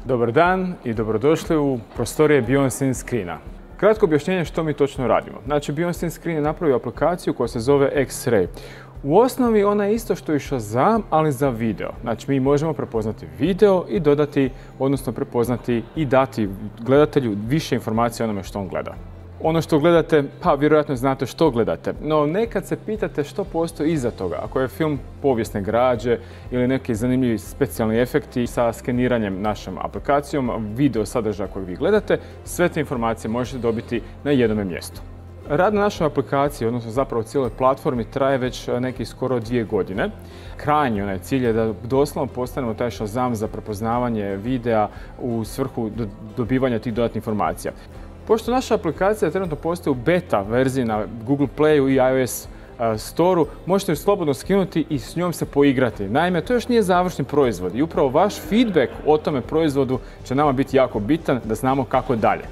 Dobar dan i dobrodošli u prostorije Beyond Scene Screena. Kratko objašnjenje što mi točno radimo. Znači, Beyond Scene Screen je napravio aplikaciju koja se zove X-Ray. U osnovi ona je isto što i Shazam, ali za video. Znači, mi možemo prepoznati video i dodati, odnosno prepoznati i dati gledatelju više informacije o onome što on gleda. Ono što gledate, pa vjerojatno znate što gledate, no nekad se pitate što postoji iza toga. Ako je film povijesne građe ili neki zanimljivi specijalni efekti sa skeniranjem našom aplikacijom, video sadržaja koji vi gledate, sve te informacije možete dobiti na jednom mjestu. Rad na našoj aplikaciji, odnosno zapravo cijeloj platformi, traje već neki skoro 2 godine. Krajnji onaj cilj je da doslovno postanemo taj Shazam za prepoznavanje videa u svrhu dobivanja tih dodatnih informacija. Pošto naša aplikacija trenutno postoji u beta verziji na Google Playu i iOS Storeu, možete ju slobodno skinuti i s njom se poigrati. Naime, to još nije završni proizvod i upravo vaš feedback o tome proizvodu će nama biti jako bitan da znamo kako dalje.